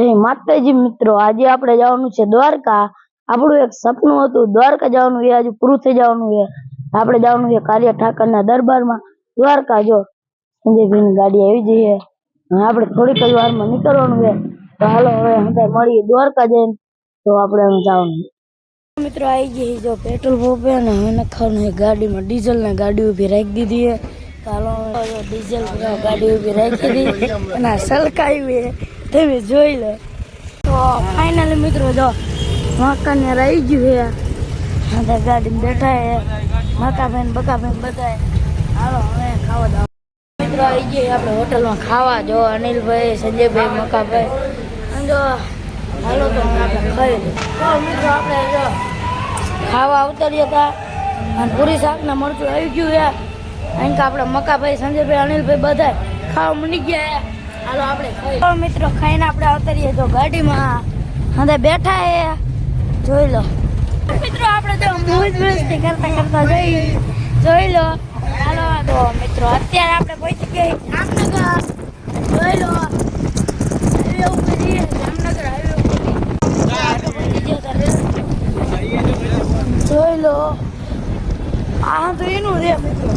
જય માતાજી મિત્રો, આજે આપણે જવાનું છે દ્વારકા। આપણું એક સપનું હતું દ્વારકા જવાનું, એ આજે પૂરું થઈ જવાનું છે। આપણે જવાનું છે કાલિયા ઠાકરના દરબારમાં દ્વારકા। જો સંજયભાઈની ગાડી આવી ગઈ છે, આપણે થોડીક જ વારમાં નીકળવાનું છે। તો હાલો હવે અંદર મળીએ દ્વારકા જઈને। તો આપણે હવે જવાનું મિત્રો આવી ગઈ। જો પેટ્રોલ પંપ છે ને, હવે નખાવાનું છે ગાડીમાં ડીઝલ ને ગાડી ઊભી રાખી દીધી છે। ચાલો ડીઝલ ગાડી ઊભી રાખી દીધી અને સલકાવી તમે જોઈ લો। તો ફાઇનલી મિત્રો જો મકાન રહી ગયું છે, ગાડીમાં બેઠા છે મકાબેન બકાબેન બધા। હાલો હવે ખાવા દાવ મિત્રો આવી ગઈ આપણે હોટલમાં ખાવા। જો અનિલભાઈ, સંજયભાઈ, મકાભાઈ જો હાલો તો આપણે ખાઈ લઈએ। તો મિત્રો આપણે જો ખાવા ઉતર્યા હતા અને પૂરી શાકના મરચું આવી ગયું છે। કારણ કે આપણે મકાભાઈ, સંજયભાઈ, અનિલભાઈ બધા ખાવા મળી ગયા। હાલો આપણે ખાઈ મિત્રો, ખાઈને આપણે ઉતરીએ તો ગાડીમાં અંદર બેઠા છે, જોઈ લો મિત્રો। આપણે તો મોજ મસ્તી કરતા કરતા જોઈ લો। હાલો તો મિત્રો અત્યારે આપણે પહોંચી ગયા જામનગર, જોઈ લો હાઈવે ઉપર જઈએ, જામનગર હાઈવે ઉપર જોઈ લો। આ તો એનું રે મિત્રો,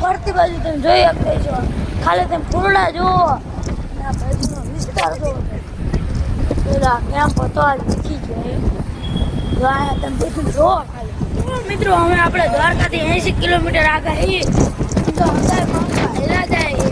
ફરતી બાજુ તમે જોઈ શકતા છો, ખાલી તમે પૂરડા જુઓ, વિસ્તાર કેમ્પ હતો આજ શીખી ગયો તમે બધું જોવો ખાલી મિત્રો। અમે આપણે દ્વારકાથી 80 કિલોમીટર આગળ જઈએ તો હેલા જાય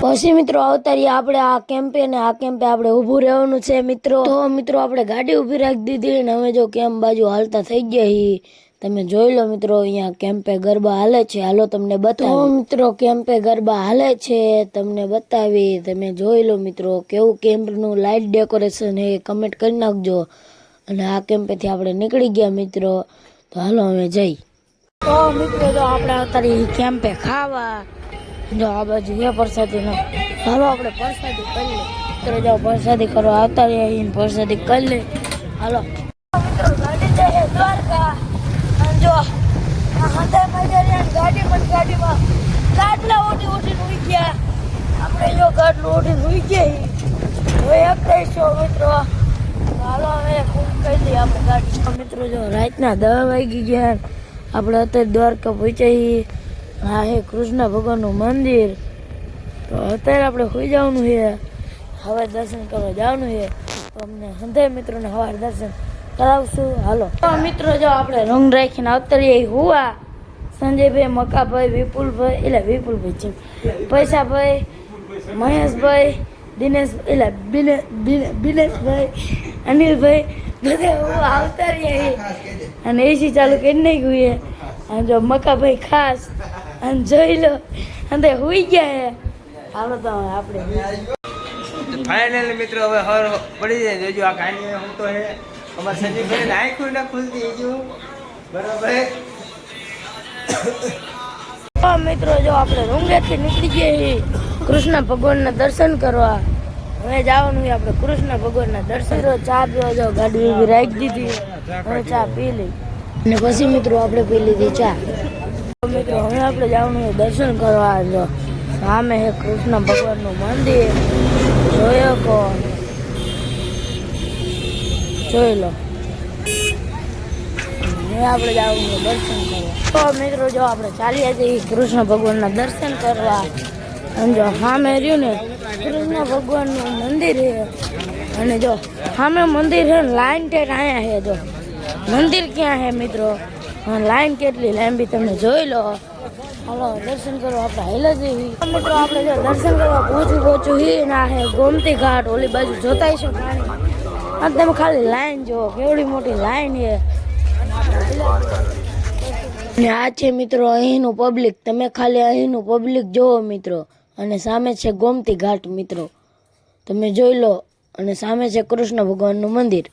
પછી મિત્રો અવતારીએ આપણે આ કેમ્પે ને આ કેમ્પે આપણે ઊભું રહેવાનું છે મિત્રો। તો મિત્રો આપણે ગાડી ઊભી રાખી દીધી ને હવે જો કેમ્પ બાજુ હાલતા થઈ ગયા। તમે જોઈ લો મિત્રો, અહીંયા કેમ્પે ગરબા હાલે છે, હાલો તમને બતાવો મિત્રો। કેમ્પે ગરબા હાલે છે, તમને બતાવી, તમે જોઈ લો મિત્રો કેવું કેમ્પનું લાઇટ ડેકોરેશન એ કમેન્ટ કરી નાખજો। અને આ કેમ્પેથી આપણે નીકળી ગયા મિત્રો, તો હાલો અમે જઈ। તો મિત્રો જો આપણે અત્યારે કેમ્પે ખાવા, જો આ બાજુ એ પ્રસાદી નો, હાલો આપણે પ્રસાદી કરી લે મિત્રો। જો પ્રસાદી કરવા આવતા રહીને પ્રસાદી કરી લે, હાલો મિત્રો ગાડી જાય દ્વારકા। જો ગાડીમાં ગાડલા ઉઠીને ઉઈ ગયા આપણે। જો ગાડલું ઉઠીને ઉઈ ગયા હવે એક કહીશું મિત્રો, હાલો હવે કહી દઈએ આપણે ગાડી મિત્રો। જો રાતના 10 વાગી ગયા, આપણે અત્યારે દ્વારકા પહોંચ્યા। હા હે કૃષ્ણ ભગવાનનું મંદિર, તો અત્યારે આપણે હોઈ જવાનું છે, હવે દર્શન કરવા જવાનું છે। તો અમને સંધ્યા મિત્રોને સવારે દર્શન કરાવશું, હાલો તો મિત્રો જો આપણે રંગ રાખીને અવતરીએ હુવા। સંજયભાઈ, મકાભાઈ, વિપુલભાઈ એટલે વિપુલભાઈ છે, પૈસાભાઈ, મહેશભાઈ, દિનેશ એટલે બિનેશભાઈ, અનિલભાઈ બધા હુવા અવતરીએ અને એસી ચાલુ કરી નાખ્યું છે। અને જો મકાભાઈ ખાસ અને જોઈ લો અંદર હુઈ ગયા। હાલો તો આપણે ફાઇનલ મિત્રો હવે હર પડી જાય। જોજો આ કાની હું તો હે અમાર સંજયભાઈ આંખું ના ખુલતી જો બરાબર। તો મિત્રો જો આપણે રૂંગેથી નીકળી ગયા કૃષ્ણ ભગવાનના દર્શન કરવા। હવે જવાનું છે આપણે કૃષ્ણ ભગવાનના દર્શન। ચા પીવા જાવ, ગાડી ઊભી રાખી દીધી, હવે ચા પી લઈ અને પછી મિત્રો આપણે પી લીધી ચા। મિત્રો હવે આપણે જવાનું છે દર્શન કરવા। જો સામે છે કૃષ્ણ ભગવાનનું મંદિર, જોયો કો જોઈ લો। આપણે જવાનું છે દર્શન કરવા। તો મિત્રો જો આપણે ચાલ્યા જઈએ કૃષ્ણ ભગવાનના દર્શન કરવા। અને જો સામે રહ્યું ને કૃષ્ણ ભગવાનનું મંદિર છે, અને જો સામે મંદિર છે ને લાઈન ટેટ અહીંયા છે। જો મંદિર ક્યાં છે મિત્રો, લાઈન કેટલી લાંબી તમે જોઈ લો। હાલો દર્શન કરવા આપણે હેલા જઈએ મિત્રો। આપણે જો દર્શન કરવા પહોંચું હી ના છે ગોમતી ઘાટ, ઓલી બાજુ જોતા છો પાણી, અને તમે ખાલી લાઈન જુઓ કેવડી મોટી લાઈન છે। અને આ છે મિત્રો અહીંનું પબ્લિક, તમે ખાલી અહીંનું પબ્લિક જોવો મિત્રો। અને સામે છે ગોમતી ઘાટ મિત્રો, તમે જોઈ લો, અને સામે છે કૃષ્ણ ભગવાનનું મંદિર।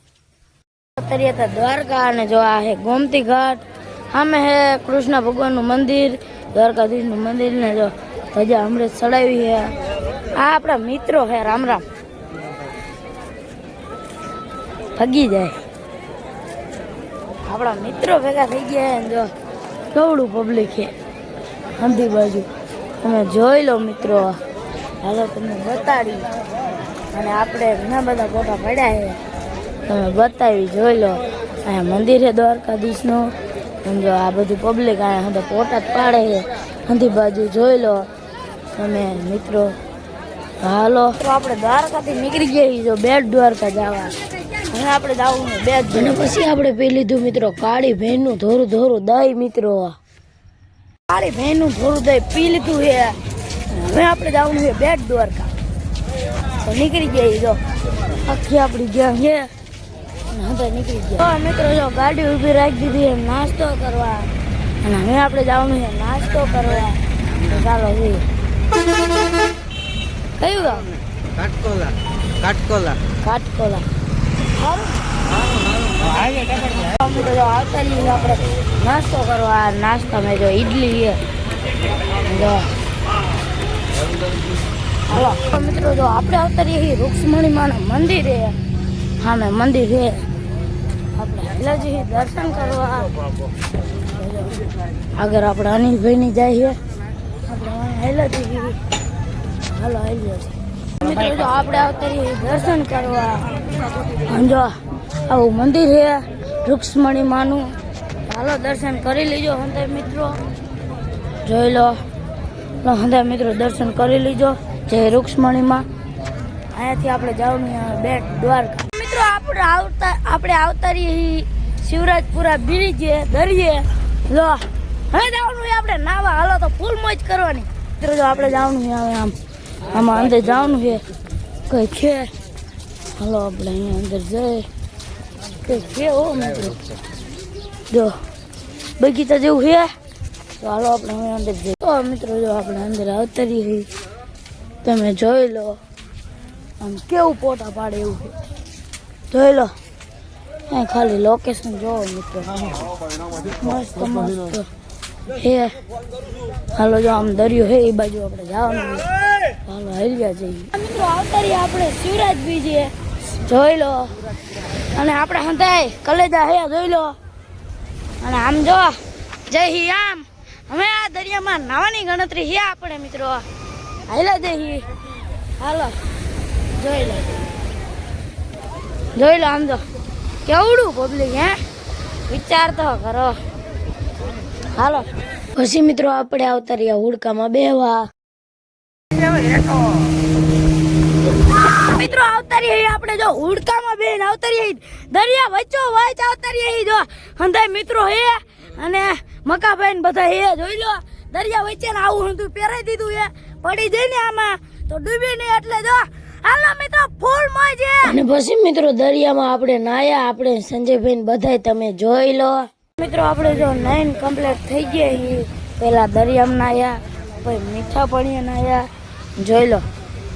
અત્યારે હતા દ્વારકા, અને જો આ છે ગોમતી ઘાટ, સામે છે કૃષ્ણ ભગવાનનું મંદિર, દ્વારકાધીશનું મંદિર ને જો ધજા અમૃત ચડાવી છે। આ આપણા મિત્રો છે, રામ રામ ભગી જાય, આપણા મિત્રો ભેગા થઈ ગયા। જો કેવડું પબ્લિક છે, હંધી બાજુ તમે જોઈ લો મિત્રો. હાલો તમને બતાડી. અને આપણે ઘણા બધા ફોટા પડ્યા છે, તમે બતાવી જોઈ લો. અહીંયા મંદિર છે દ્વારકાધીશનું. સમજો આ બધું પબ્લિક અહીંયા બધા ફોટા જ પાડે છે. હંધી બાજુ જોઈ લો તમે મિત્રો. હાલો તો આપણે દ્વારકાથી નીકળી ગયા જો બેટ દ્વારકા જવા. હવે આપણે જવું ને બેટ. અને પછી આપણે પી લીધું મિત્રો કાળી ભેંનું ધોરું ધોરું દહીં મિત્રો. કાળી ભેંનું ધોરું દહીં પી લીધું છે. હવે આપણે જવાનું છે બેટ દ્વારકા. તો નીકળી ગયા જો આખી આપણી ગયા છે. હવે નીકળી ગયા મિત્રો. જો ગાડી ઊભી રાખી દીધી છે નાસ્તો કરવા. અને હવે આપણે જવાનું છે નાસ્તો કરવા. તો ચાલો જઈએ. કયું ગામ? કાટકોલા. કાટકોલા. કાટકોલા. આવતા આપણે નાસ્તો કરવા. નાસ્તામાં જો ઈડલી છે. જો હાલો મિત્રો જો આપણે આવતા રહીએ રૂક્ષ્મણી માના મંદિરે. હા મેં મંદિર છે. આપણે હેલા જઈએ દર્શન કરવા. આગળ આપણે અનિલભાઈની જાય છે. આપણે હેલા જઈએ. હાલો આવી જશે મિત્રો. જો આપણે આવતા રહીએ દર્શન કરવા. જો આવું મંદિર છે રૂક્ષ્મણી માનું. હાલો દર્શન કરી લેજો હંધાય મિત્રો. જોઈ લો હંધાય મિત્રો દર્શન કરી લેજો. જય રૂક્ષ્મણીમાં. અહીંયાથી આપણે જવાનું બેટ દ્વારકા મિત્રો. આપણે આવતા રહીએ શિવરાજપુરા બ્રિજે દરિયે. લો હવે જવાનું આપણે નાવા. હાલો તો ફૂલ મોજ કરવાની મિત્રો. જો આપણે જવાનું છે હવે આમાં અંદર જવાનું છે કઈ છે. હાલો આપણે અહીંયા અંદર જઈએ કઈ છે. ઓ મિત્રો જો બગીચા જેવું છે. તો હાલો આપણે હવે અંદર જઈએ. તો મિત્રો જો આપણે અંદર આવતા રહીએ. તમે જોઈ લો આમ કેવું ફોટા પાડે એવું છે. જોઈ લો અહીં ખાલી લોકેશન જોવો મિત્રો. મસ્ત મસ્ત હે. હાલો જો આમ દરિયો હે એ બાજુ આપણે જવાનું. હાલો હરિયા જઈએ મિત્રો. આવતા રહીએ આપણે શિવરાજ બીજે. જોઈ લો અને આપણે હંધાય કલેજા હે. જોઈ લો અને આમ જો જય હી આમ. હવે આ દરિયામાં નાવાની ગણતરી છે આપણે મિત્રો. હાલા જઈ. હાલો જોઈ લો. જોઈ લો આમ જો કેવડું પબ્લિક હે. વિચાર તો કરો. હાલો પછી મિત્રો આપણે આવતા રહ્યા હુડકામાં બેહવા. મિત્રો આવતા રહીએ આપણે જો હુડકામાં બેન આવતા રહીએ દરિયા વચ્ચો વચ આવતા રહીએ. જો હંધાય મિત્રો હે અને મકાભાઈ બધા હે. જોઈ લો દરિયા વચ્ચે ને આવું હંધું પહેરાઈ દીધું હે. પડી જાય ને આમાં તો ડૂબી નહીં. એટલે જો હાલો મિત્રો ફૂલ મોજ છે. અને પછી મિત્રો દરિયામાં આપણે નાયા. આપણે સંજયભાઈ બધાય તમે જોઈ લો મિત્રો. આપણે જો નાઈન કમ્પ્લીટ થઈ ગયા. પેલા દરિયામાં નાયા પછી મીઠા પાણીએ નાયા. જોઈ લો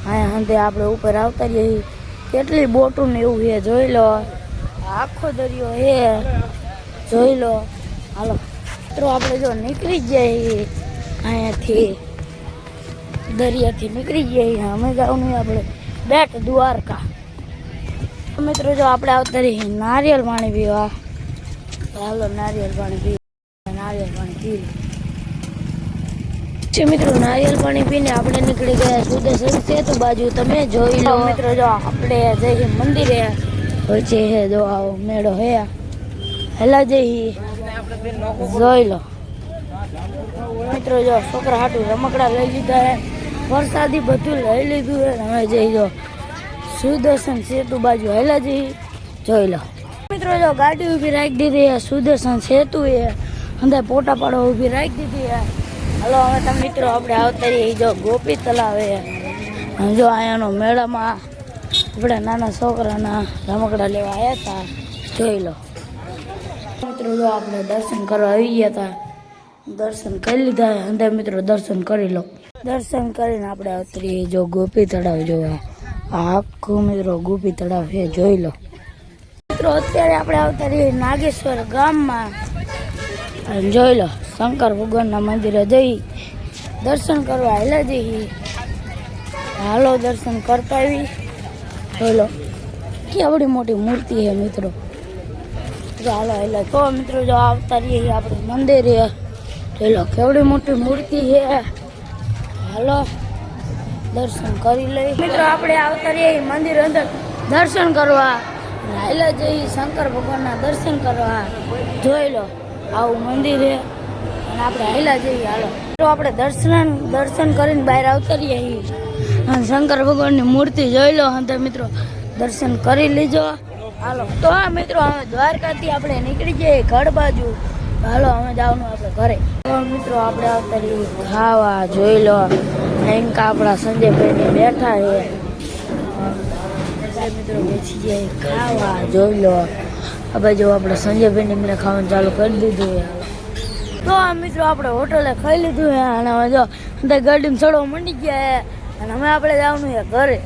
અહીંયા હંધે આપણે ઉપર આવતા રહીએ. કેટલી બોટું ને એવું છે. જોઈ લો આખો દરિયો હે. જોઈ લો હાલો મિત્રો આપણે જો નીકળી જઈએ અહીંયાથી દરિયાથી નીકળી જઈએ. અમે જવાનું આપણે બેટ દ્વારકા. મિત્રો જો આપણે આવતા રહીએ નારિયેળ પાણી પીવા. હાલો નારિયેળ પાણી પી. નારિયેળ પાણી પી મિત્રો. નારિયેળ પાણી પીને આપણે નીકળી ગયા સુદર્શન સેતુ બાજુ. તમે જોઈ લો મિત્રો. જો આપણે જઈએ મંદિરે. વચ્ચે હે જો આવો મેળો હે. હેલા જઈ જોઈ લો મિત્રો. જો છોકરા હાટું રમકડા લઈ લીધા હે. વરસાદી બધું લઈ લીધું હે. હવે જઈ જો સુદર્શન સેતુ બાજુ હેલા જઈ. જોઈ લો મિત્રો. જો ગાડી ઊભી રાખી દીધી હે સુદર્શન સેતુ એ. અંદર પોટા પાડો ઊભી રાખી દીધી હે. હલો હવે તમે મિત્રો આપણે આવતા રહીએ જો ગોપી તલાવ હે. જો અહીંયાનો મેળામાં આપણે નાના છોકરાના રમકડા લેવા આવ્યા હતા. જોઈ લો મિત્રો. જો આપણે દર્શન કરવા આવી ગયા હતા. દર્શન કરી લીધા. અંદર મિત્રો દર્શન કરી લો. દર્શન કરીને આપણે આવતા રહીએ જો ગોપી તળાવ જોવા. આખું મિત્રો ગોપી તળાવ છે. જોઈ લો મિત્રો. અત્યારે આપણે આવતા રહીએ નાગેશ્વર ગામમાં. જોઈ લો શંકર ભગવાનના મંદિરે જઈ દર્શન કરવા હેલા જઈ. હાલો દર્શન કરતા આવી. જોઈ લો કેવડી મોટી મૂર્તિ છે મિત્રો. જો હાલો હેલા તો મિત્રો જો આવતા રહીએ આપણે મંદિરે. પેલો કેવડી મોટી મૂર્તિ છે. હાલો દર્શન કરી લઈ મિત્રો. આપણે આવતા રહીએ મંદિર અંદર દર્શન કરવા. હાઈલા જઈ શંકર ભગવાનના દર્શન કરવા. જોઈ લો આવું મંદિર છે અને આપણે હાઈલા જઈએ. હાલો તો આપણે દર્શન કરીને બહાર આવતા રહીએ અને શંકર ભગવાનની મૂર્તિ જોઈ લો. અંદર મિત્રો દર્શન કરી લીજો. હાલો તો હા મિત્રો અમે દ્વારકાથી આપણે નીકળી જઈએ ઘર બાજુ. હાલો અમે જવાનું આપણે ઘરે. તો મિત્રો આપણે આવતા રહીએ ખાવા. જોઈ લો અહીં આપણા સંજયભાઈને બેઠા છે. મિત્રો બેસી જાય ખાવા. જોઈ લો આ બાજુ આપણે સંજયભાઈને એમને ખાવાનું ચાલુ કરી દીધું છે. તો આ મિત્રો આપણે હોટલે ખાઈ લીધું છે અને હવે જો અંદર ગાડીમાં ચડવા માંડી ગયા છે અને અમે આપણે જવાનું છે ઘરે.